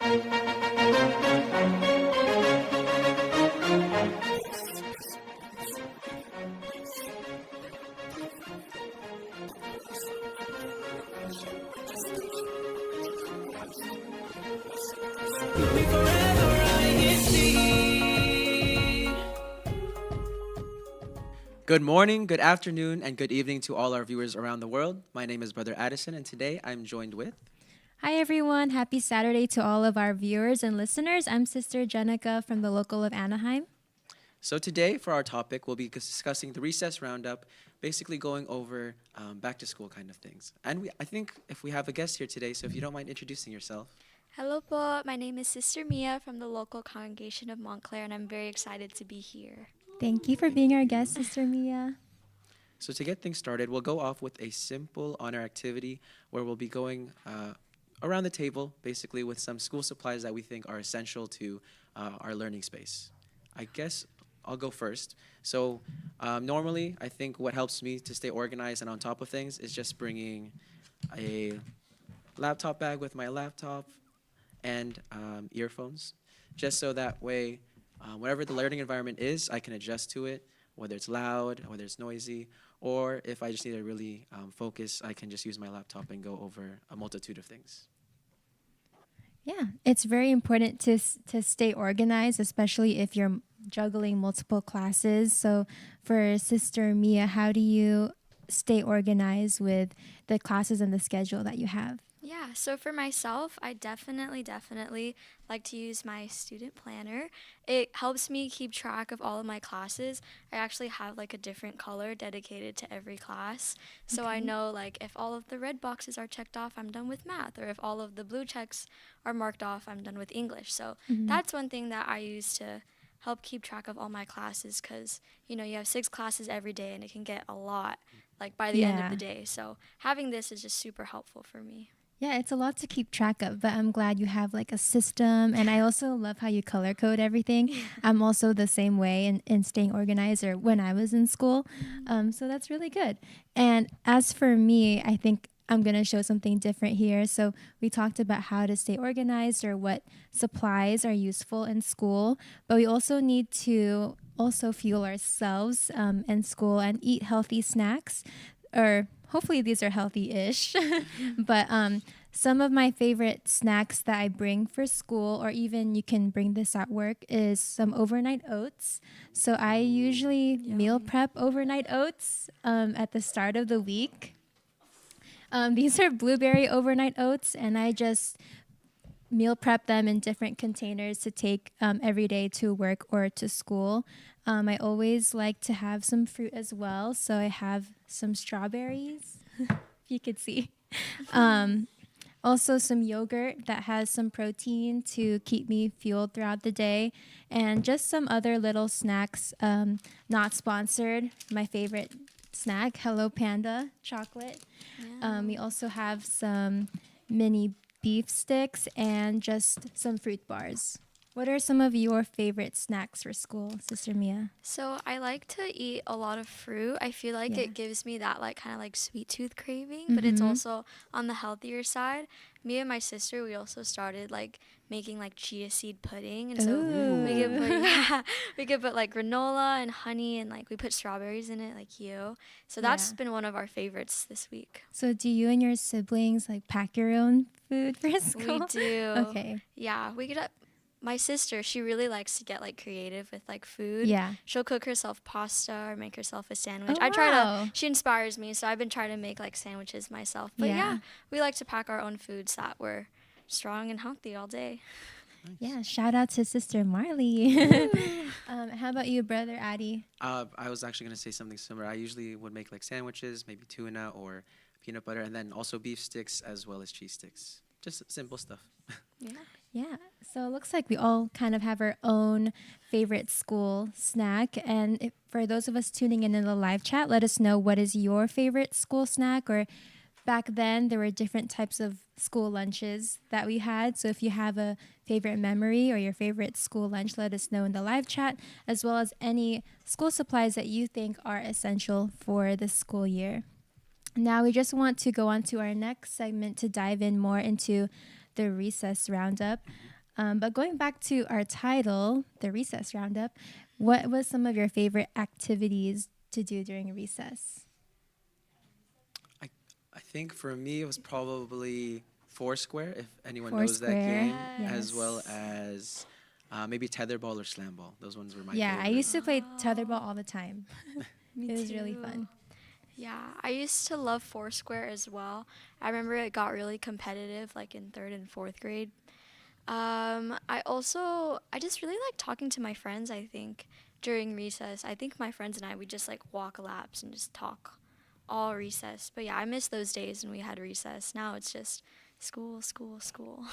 Good morning, good afternoon, and good evening to all our viewers around the world. My name is Brother Addison, and today I'm joined with... Hi, everyone. Happy Saturday to all of our viewers and listeners. I'm Sister Jenica from the local of Anaheim. So today, for our topic, we'll be discussing the Recess Roundup, basically going over back-to-school kind of things. And I think if we have a guest here today, so if you don't mind introducing yourself. Hello po, my name is Sister Mia from the local congregation of Montclair, and I'm very excited to be here. Thank you for being our guest, Sister Mia. So to get things started, we'll go off with a simple honor activity where we'll be going around the table, basically with some school supplies that we think are essential to our learning space. I guess I'll go first. So normally, I think what helps me to stay organized and on top of things is just bringing a laptop bag with my laptop and earphones, just so that way, whatever the learning environment is, I can adjust to it, whether it's loud, whether it's noisy, or if I just need to really focus, I can just use my laptop and go over a multitude of things. Yeah, it's very important to stay organized, especially if you're juggling multiple classes. So for Sister Mia, how do you stay organized with the classes and the schedule that you have? Yeah, so for myself, I definitely like to use my student planner. It helps me keep track of all of my classes. I actually have like a different color dedicated to every class. So I know like if all of the red boxes are checked off, I'm done with math. Or if all of the blue checks are marked off, I'm done with English. So that's one thing that I use to help keep track of all my classes, because, you know, you have 6 classes every day and it can get a lot like by the end of the day. So having this is just super helpful for me. Yeah, it's a lot to keep track of, but I'm glad you have like a system. And I also love how you color code everything. I'm also the same way in staying organized, or when I was in school. So that's really good. And as for me, I think I'm going to show something different here. So we talked about how to stay organized or what supplies are useful in school, but we also need to also fuel ourselves in school and eat healthy snacks, or hopefully these are healthy-ish. But some of my favorite snacks that I bring for school, or even you can bring this at work, is some overnight oats. So I usually meal prep overnight oats at the start of the week. These are blueberry overnight oats, and I just meal prep them in different containers to take every day to work or to school. I always like to have some fruit as well, so I have some strawberries, if you could see. Also some yogurt that has some protein to keep me fueled throughout the day, and just some other little snacks, not sponsored. My favorite snack, Hello Panda chocolate. We also have some mini beef sticks and just some fruit bars. What are some of your favorite snacks for school, Sister Mia? So I like to eat a lot of fruit. I feel like it gives me that like kind of like sweet tooth craving, but it's also on the healthier side. Me and my sister, we also started like making like chia seed pudding, and so we could put like granola and honey, and like we put strawberries in it like you. So that's been one of our favorites this week. So do you and your siblings like pack your own food for school? We do. Okay. Yeah, we could. My sister, she really likes to get like creative with like food. Yeah. She'll cook herself pasta or make herself a sandwich. Oh, She inspires me, so I've been trying to make like sandwiches myself. But yeah, we like to pack our own foods that were strong and healthy all day. Nice. Yeah, shout out to Sister Marley. How about you, Brother Addy? I was actually going to say something similar. I usually would make like sandwiches, maybe tuna or peanut butter, and then also beef sticks as well as cheese sticks. Just simple stuff. Yeah, so it looks like we all kind of have our own favorite school snack. And for those of us tuning in the live chat, let us know what is your favorite school snack. Or back then, there were different types of school lunches that we had. So if you have a favorite memory or your favorite school lunch, let us know in the live chat, as well as any school supplies that you think are essential for the school year. Now we just want to go on to our next segment to dive in more into the Recess Roundup. But going back to our title, the Recess Roundup, what was some of your favorite activities to do during recess? I think for me, it was probably Foursquare, if anyone knows that Foursquare, game, yes. as well as maybe tetherball or slam ball. Those ones were my Yeah, I favorite. used to play tetherball all the time. Me It was really too. fun. Yeah, I used to love Foursquare as well. I remember it got really competitive, like in third and fourth grade. I just really like talking to my friends, I think, during recess. I think my friends and I, we just like walk laps and just talk all recess. But yeah, I miss those days when we had recess. Now it's just school, school, school.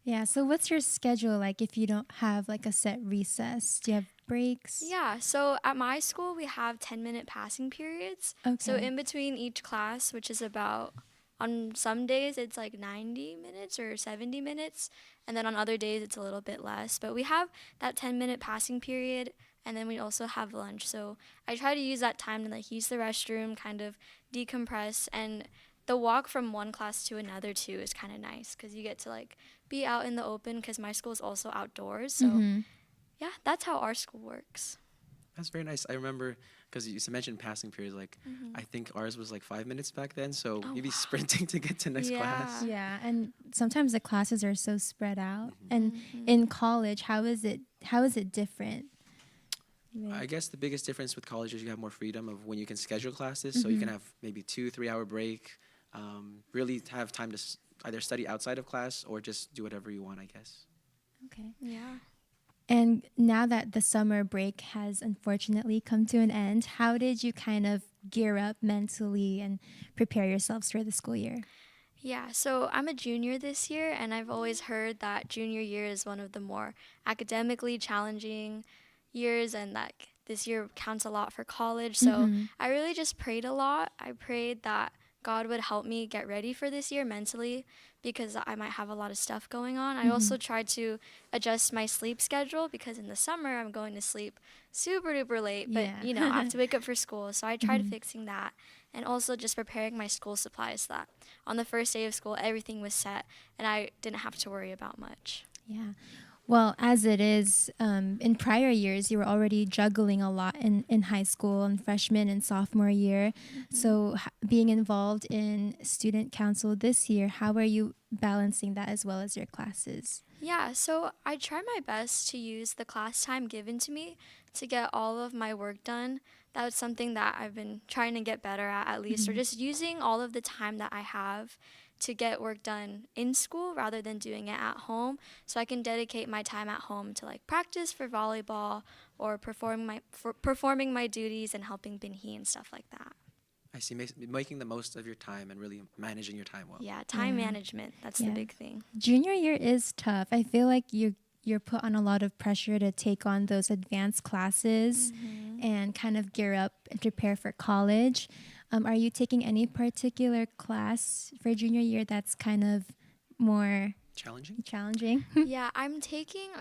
Yeah, so what's your schedule like if you don't have like a set recess? Do you have breaks? Yeah, so at my school, we have 10-minute passing periods. So Okay. in between each class, which is about, on some days, it's like 90 minutes or 70 minutes. And then on other days, it's a little bit less. But we have that 10-minute passing period. And then we also have lunch. So I try to use that time to like use the restroom, kind of decompress. And the walk from one class to another too is kind of nice because you get to like be out in the open because my school is also outdoors. So Mhm. yeah, that's how our school works. That's very nice. I remember because you mentioned passing periods. Like I think ours was like 5 minutes back then, so Oh, you'd be wow. sprinting to get to next class. Yeah, and sometimes the classes are so spread out. Mhm. And in college, how is it different? I guess the biggest difference with college is you have more freedom of when you can schedule classes, so you can have maybe 2-3 hour break. Really have time to either study outside of class or just do whatever you want, I guess. Okay. Yeah. And now that the summer break has unfortunately come to an end, how did you kind of gear up mentally and prepare yourselves for the school year? Yeah, so I'm a junior this year, and I've always heard that junior year is one of the more academically challenging years, and that this year counts a lot for college. So I really just prayed a lot. I prayed that God would help me get ready for this year mentally because I might have a lot of stuff going on. I also tried to adjust my sleep schedule because in the summer I'm going to sleep super duper late, but Yeah. you know, I have to wake up for school. So I tried fixing that and also just preparing my school supplies so that on the first day of school everything was set and I didn't have to worry about much. Yeah. Well, as it is, in prior years, you were already juggling a lot in high school and freshman and sophomore year. So being involved in student council this year, how are you balancing that as well as your classes? Yeah, so I try my best to use the class time given to me to get all of my work done. That was something that I've been trying to get better at least, or just using all of the time that I have to get work done in school rather than doing it at home. So I can dedicate my time at home to like practice for volleyball or performing my duties and helping Binhi and stuff like that. I see. Making the most of your time and really managing your time well. Yeah, time Yeah. management, that's Yeah. the big thing. Junior year is tough. I feel like you're put on a lot of pressure to take on those advanced classes and kind of gear up and prepare for college. Are you taking any particular class for junior year that's kind of more challenging? Yeah,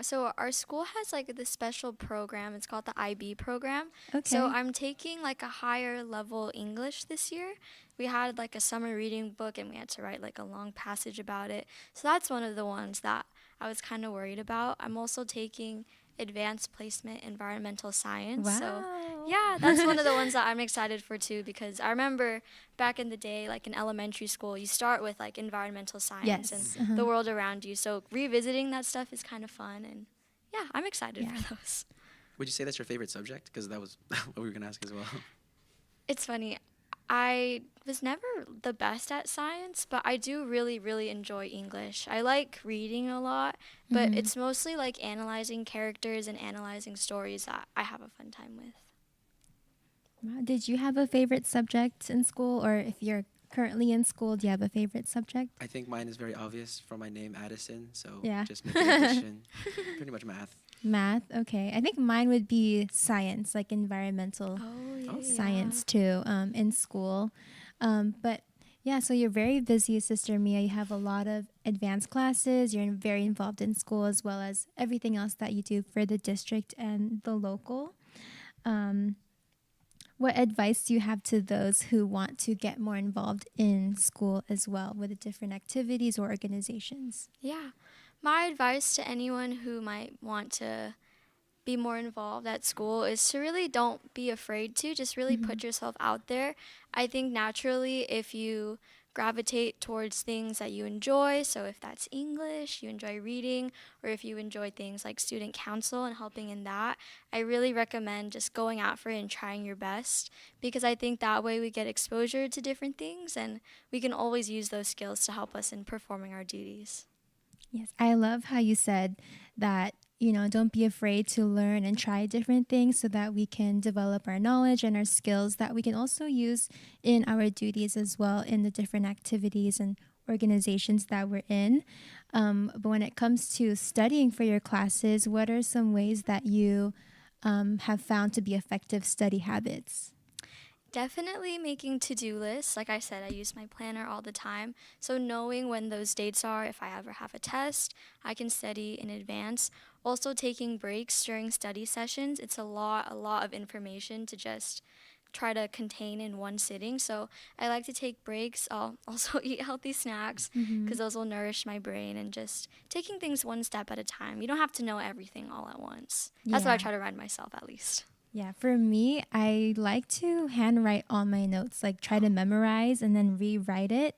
so our school has like this special program. It's called the IB program. Okay. So I'm taking like a higher level English this year. We had like a summer reading book and we had to write like a long passage about it. So that's one of the ones that I was kind of worried about. I'm also taking advanced placement environmental science. Wow. So yeah, that's one of the ones that I'm excited for too because I remember back in the day, like in elementary school, you start with like environmental science Yes. and the world around you. So revisiting that stuff is kind of fun and yeah, I'm excited Yeah. for those. Would you say that's your favorite subject? Because that was what we were going to ask as well. It's funny. I was never the best at science, but I do really, really enjoy English. I like reading a lot, but it's mostly like analyzing characters and analyzing stories that I have a fun time with. Wow. Did you have a favorite subject in school, or if you're currently in school, do you have a favorite subject? I think mine is very obvious from my name, Addison. So Yeah. just make an addition. Pretty much math. Math. Okay. I think mine would be science, like environmental science too, in school. But yeah, so you're very busy, Sister Mia. You have a lot of advanced classes. You're very involved in school as well as everything else that you do for the district and the local. What advice do you have to those who want to get more involved in school as well with the different activities or organizations? Yeah. My advice to anyone who might want to be more involved at school is to really don't be afraid to just really put yourself out there. I think naturally if you gravitate towards things that you enjoy, so if that's English, you enjoy reading, or if you enjoy things like student council and helping in that, I really recommend just going out for it and trying your best, because I think that way we get exposure to different things and we can always use those skills to help us in performing our duties. Yes, I love how you said that, don't be afraid to learn and try different things so that we can develop our knowledge and our skills that we can also use in our duties as well in the different activities and organizations that we're in. But when it comes to studying for your classes, what are some ways that you have found to be effective study habits? Definitely making to-do lists. Like I said, I use my planner all the time. So knowing when those dates are, if I ever have a test, I can study in advance. Also taking breaks during study sessions. It's a lot of information to just try to contain in one sitting. So I like to take breaks. I'll also eat healthy snacks because those will nourish my brain, and just taking things one step at a time. You don't have to know everything all at once. That's what I try to remind myself, at least. Yeah, for me, I like to handwrite all my notes, like try to memorize and then rewrite it.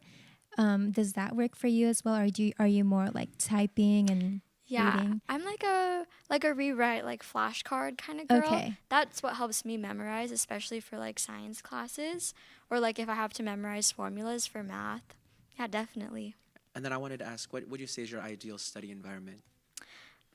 Does that work for you as well, or are you more like typing and reading? I'm like a rewrite, like flashcard kind of girl. Okay. That's what helps me memorize, especially for like science classes, or like if I have to memorize formulas for math. Yeah, definitely. And then I wanted to ask, what would you say is your ideal study environment?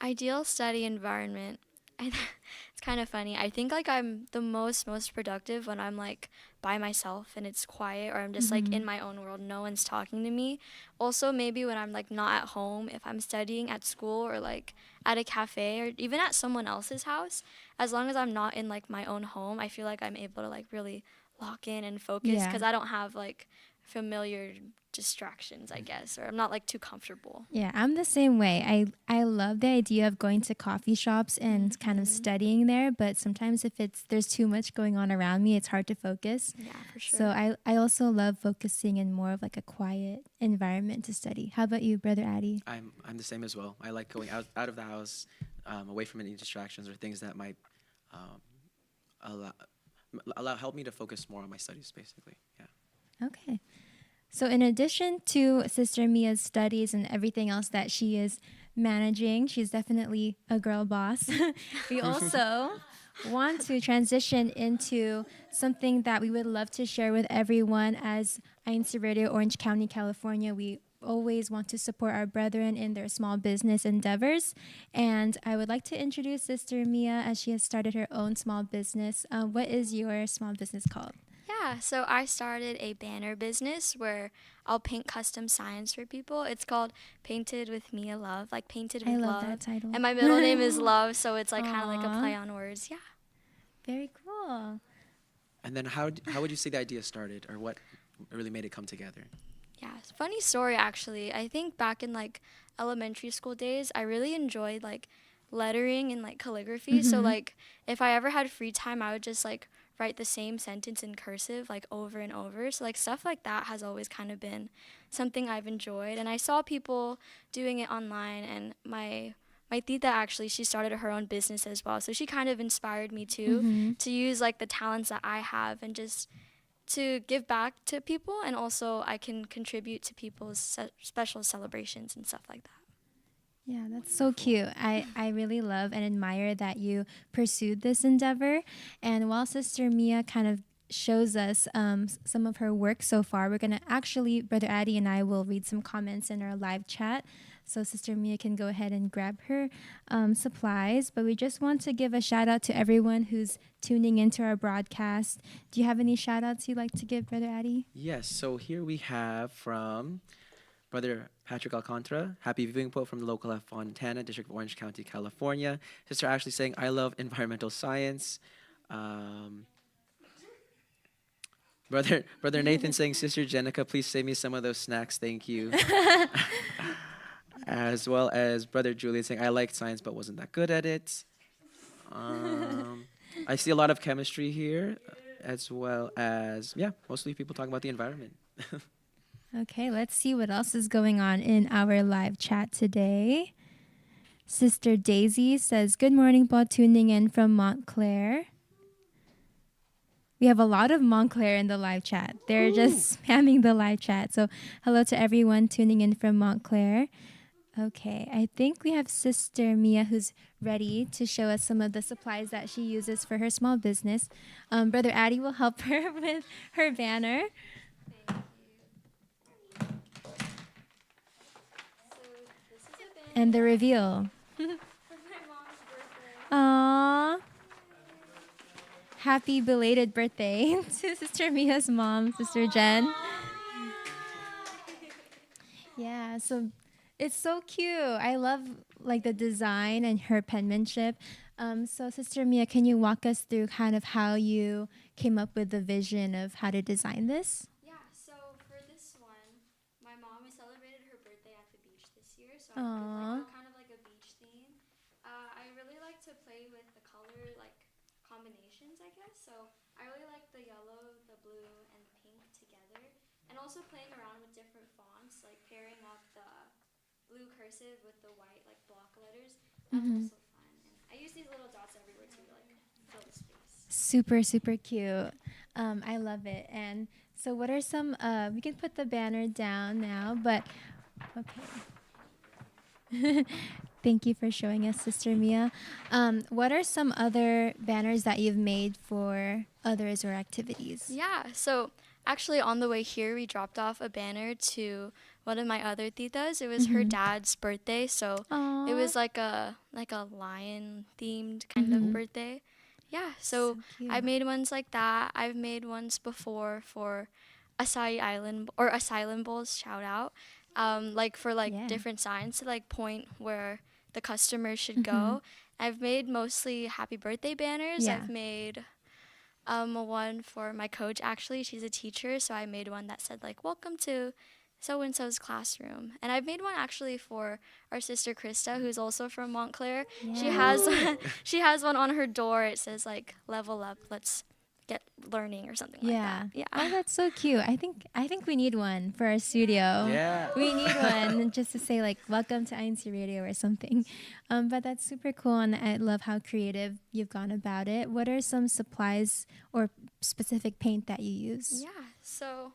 Ideal study environment. It's kind of funny. I think like I'm the most productive when I'm like by myself and it's quiet, or I'm just like in my own world, no one's talking to me. Also maybe when I'm like not at home, if I'm studying at school or like at a cafe or even at someone else's house, as long as I'm not in like my own home, I feel like I'm able to like really lock in and focus, because I don't have like familiar distractions, I guess, or I'm not like too comfortable. Yeah, I'm the same way. I love the idea of going to coffee shops and kind of studying there, but sometimes if there's too much going on around me, it's hard to focus. Yeah, for sure. So I also love focusing in more of like a quiet environment to study. How about you, Brother Addy? I'm the same as well. I like going out of the house, away from any distractions or things that might help me to focus more on my studies, basically. Yeah. Okay. So in addition to Sister Mia's studies and everything else that she is managing, she's definitely a girl boss. We also want to transition into something that we would love to share with everyone. As INCRadio, Orange County, California, we always want to support our brethren in their small business endeavors. And I would like to introduce Sister Mia, as she has started her own small business. What is your small business called? Yeah, so I started a banner business where I'll paint custom signs for people. It's called Painted with Mia Love, like painted with love. I love that title. And my middle name is Love, so it's like kind of like a play on words. Yeah. Very cool. And then how would you say the idea started, or what really made it come together? Yeah, funny story actually. I think back in like elementary school days, I really enjoyed like lettering and like calligraphy. So like if I ever had free time, I would just like write the same sentence in cursive like over and over. So like stuff like that has always kind of been something I've enjoyed. And I saw people doing it online, and my tita actually, she started her own business as well. So she kind of inspired me too to use like the talents that I have and just to give back to people, and also I can contribute to people's special celebrations and stuff like that. Yeah, that's so cute. I really love and admire that you pursued this endeavor. And while Sister Mia kind of shows us some of her work so far, we're going to actually, Brother Addy and I will read some comments in our live chat. So Sister Mia can go ahead and grab her supplies. But we just want to give a shout out to everyone who's tuning into our broadcast. Do you have any shout outs you'd like to give, Brother Addy? Yes, so here we have from Brother Patrick Alcantara, happy viewing quote from the local of Fontana, District of Orange County, California. Sister Ashley saying, I love environmental science. Brother Nathan saying, Sister Jenica, please save me some of those snacks, thank you. As well as Brother Julian saying, I liked science but wasn't that good at it. I see a lot of chemistry here, as well as, mostly people talking about the environment. Okay, let's see what else is going on in our live chat today. Sister Daisy says, good morning po, tuning in from Montclair. We have a lot of Montclair in the live chat. They're just spamming the live chat. So hello to everyone tuning in from Montclair. Okay, I think we have Sister Mia who's ready to show us some of the supplies that she uses for her small business. Brother Addie will help her with her banner. And the reveal. Aww. Happy belated birthday to Sister Mia's mom, Sister Jen. Yeah, so it's so cute. I love like the design and her penmanship. So Sister Mia, can you walk us through kind of how you came up with the vision of how to design this? Yeah, so for this one, my mom celebrated her birthday at the beach this year, so I did like kind of like a beach theme. I really like to play with the color like combinations, I guess. So I really like the yellow, the blue, and the pink together, and also playing around with different fonts, like pairing up the blue cursive with the white like block letters. That's also fun. And I use these little dots everywhere to like fill the space. Super, super cute. I love it. And so what are some, we can put the banner down now, but okay. Thank you for showing us, Sister Mia. What are some other banners that you've made for others or activities? Yeah, so actually on the way here, we dropped off a banner to one of my other titas. It was her dad's birthday, so it was like a lion themed kind of birthday. Yeah, so I made ones like that. I've made ones before for Acai Island or Asylum Bowl's shout out, like for like different signs to like point where the customer should go. I've made mostly happy birthday banners. Yeah. I've made one for my coach. Actually, she's a teacher, so I made one that said like "Welcome to so and so's classroom." And I've made one actually for our sister Krista, who's also from Montclair. Yeah. She has one on her door. It says like "Level up, let's get learning" or something like that. Yeah. Oh, that's so cute. I think we need one for our studio. Yeah. We need one just to say like "Welcome to INCRadio" or something. But that's super cool, and I love how creative you've gone about it. What are some supplies or specific paint that you use? Yeah. So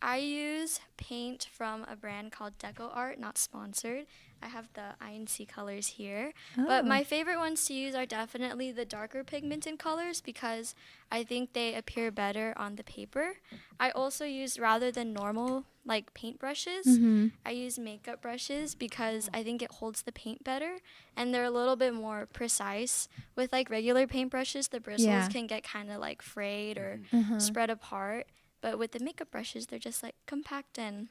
I use paint from a brand called Deco Art, not sponsored. I have the INC colors here. But my favorite ones to use are definitely the darker pigmented colors because I think they appear better on the paper. I also use, rather than normal like paint brushes, I use makeup brushes because I think it holds the paint better and they're a little bit more precise. With like regular paint brushes, the bristles can get kind of like frayed or spread apart. But with the makeup brushes, they're just like compact and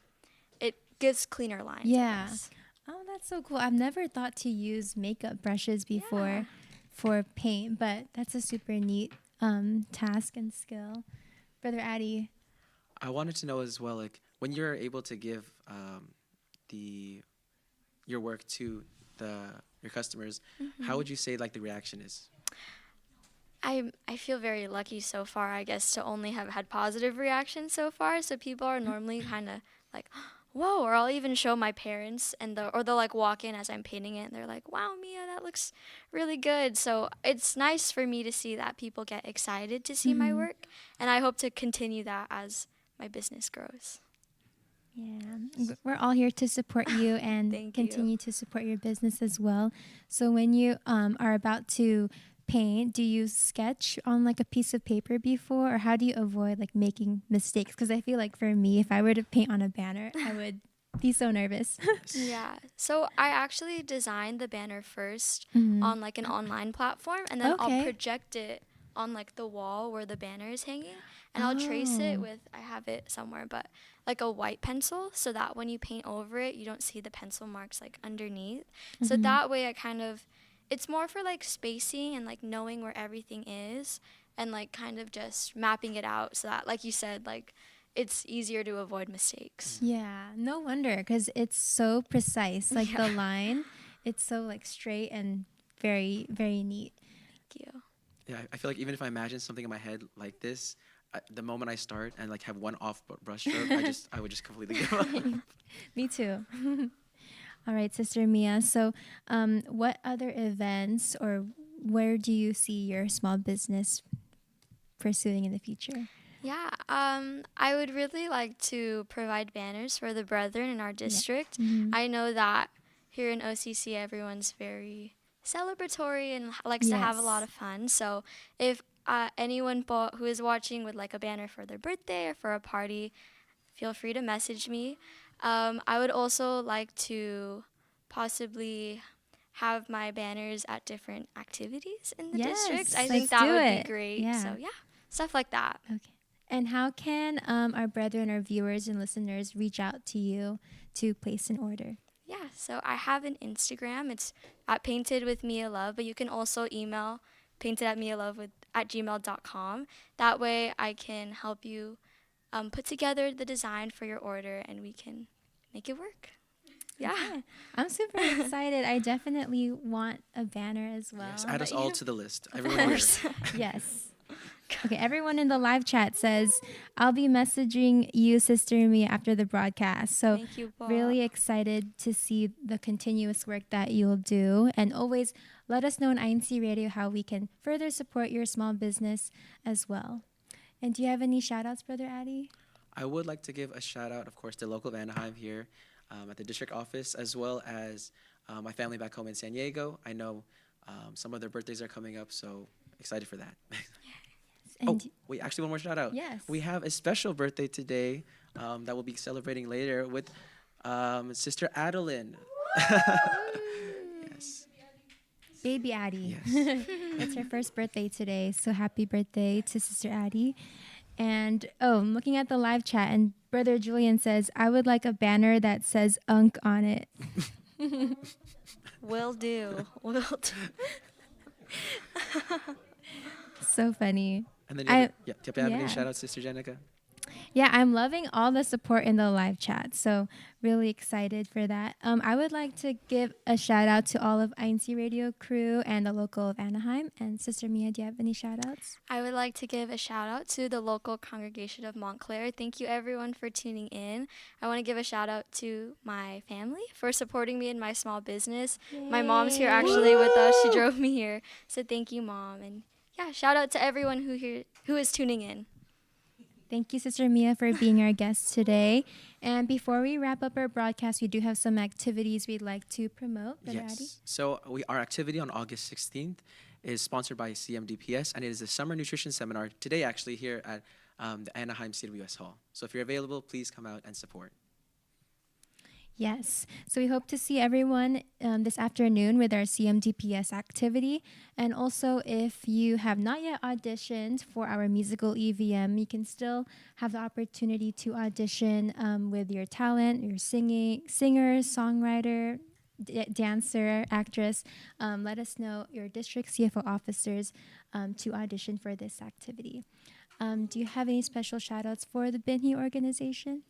it gives cleaner lines. Yeah. Oh, that's so cool. I've never thought to use makeup brushes before for paint, but that's a super neat task and skill. Brother Addie. I wanted to know as well, like when you're able to give your work to your customers, how would you say like the reaction is? I feel very lucky so far, I guess, to only have had positive reactions so far. So people are normally kind of like, whoa, or I'll even show my parents or they'll like walk in as I'm painting it and they're like, wow, Mia, that looks really good. So it's nice for me to see that people get excited to see my work. And I hope to continue that as my business grows. Yeah, we're all here to support you and continue to support your business as well. So when you are about to paint, do you sketch on like a piece of paper before, or how do you avoid like making mistakes? Because I feel like for me, if I were to paint on a banner, I would be so nervous. Yeah, so I actually designed the banner first on like an online platform, and then I'll project it on like the wall where the banner is hanging, and I'll trace it with, I have it somewhere, but like a white pencil, so that when you paint over it, you don't see the pencil marks like underneath. So that way it's more for like spacing and like knowing where everything is and like kind of just mapping it out so that, like you said, like it's easier to avoid mistakes. Yeah, no wonder, because it's so precise, like the line, it's so like straight and very, very neat. Thank you. Yeah, I feel like even if I imagine something in my head like this, the moment I start and like have one off brush stroke, I would just completely give up. Me too. All right, Sister Mia. So, what other events or where do you see your small business pursuing in the future? Yeah, I would really like to provide banners for the brethren in our district. Mhm. I know that here in OCC, everyone's very celebratory and likes to have a lot Yes. of fun. So if anyone who is watching would like a banner for their birthday or for a party, feel free to message me. I would also like to possibly have my banners at different activities in the district. Yes, I think let's that do would be it. great. Yeah. So yeah, stuff like that. Okay. And how can our brethren, our viewers and listeners reach out to you to place an order? Yeah, so I have an Instagram. It's at Painted with Mia Love, but you can also email paintedatmialove@gmail.com. That way I can help you put together the design for your order and we can make it work. Yeah. Okay. I'm super excited. I definitely want a banner as well. Yes, add us all to the list. Of Everyone here. course. Yes. Okay, everyone in the live chat says, I'll be messaging you, Sister Mia, after the broadcast. So Thank you, Bob. really excited to see the continuous work that you'll do. And always let us know on INCRadio how we can further support your small business as well. And do you have any shout outs, Brother Addy? I would like to give a shout out, of course, to local of Anaheim here at the district office, as well as my family back home in San Diego. I know some of their birthdays are coming up, so excited for that. Oh, And wait, actually, one more shout out. yes. We have a special birthday today that we'll be celebrating later with Sister Adeline. Yes. Baby Addie. Yes. It's her first birthday today, so happy birthday to Sister Addie. And I'm looking at the live chat, and Brother Julian says, I would like a banner that says UNC on it. Will do. Will do. So funny. And then, I- do you have any yeah. shout outs, Sister Jenica? Yeah, I'm loving all the support in the live chat. So really excited for that. I would like to give a shout out to all of INCRadio crew and the local of Anaheim. And Sister Mia, do you have any shout outs? I would like to give a shout out to the local congregation of Montclair. Thank you everyone for tuning in. I want to give a shout out to my family for supporting me in my small business. My mom's here actually with us. She drove me here. So thank you, Mom. And yeah, shout out to everyone who is tuning in. Thank you, Sister Mia, for being our guest today. And before we wrap up our broadcast, we do have some activities we'd like to promote. Brother Addy? Yes. So our activity on August 16th is sponsored by CMDPS, and it is a summer nutrition seminar today, actually, here at the Anaheim CWS Hall. So if you're available, please come out and support. Yes. So we hope to see everyone this afternoon with our CMDPS activity. And also, if you have not yet auditioned for our musical EVM, you can still have the opportunity to audition with your talent, your singer, songwriter, dancer, actress. Let us know your district CFO officers to audition for this activity. Do you have any special shout outs for the Binhi organization?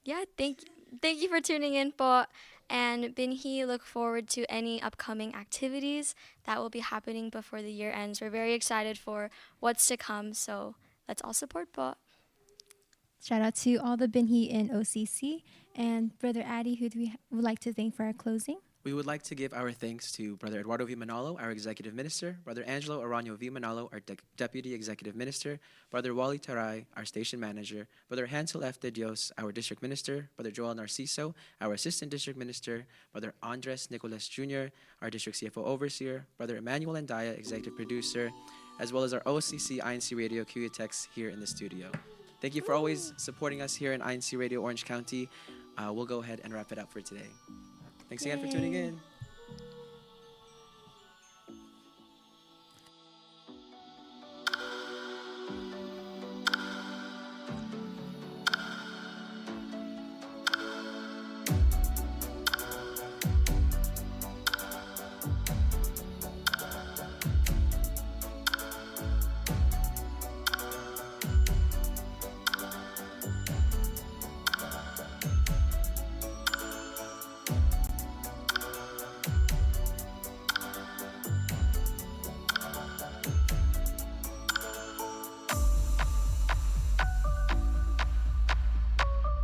Yeah, thank you for tuning in po. And Binhi, look forward to any upcoming activities that will be happening before the year ends. We're very excited for what's to come, so let's all support po. Shout out to all the Binhi in OCC. And Brother Addy, who would like to thank for our closing? We would like to give our thanks to Brother Eduardo V. Manalo, our Executive Minister, Brother Angelo Aranio V. Manalo, our Deputy Executive Minister, Brother Wally Taray, our Station Manager, Brother Hansel F. De Dios, our District Minister, Brother Joel Narciso, our Assistant District Minister, Brother Andres Nicolas Jr., our District CFO Overseer, Brother Emmanuel Andaya, Executive Producer, as well as our OCC INCRadio QUTEX here in the studio. Thank you for always supporting us here in INCRadio Orange County. We'll go ahead and wrap it up for today. Thanks again for tuning in.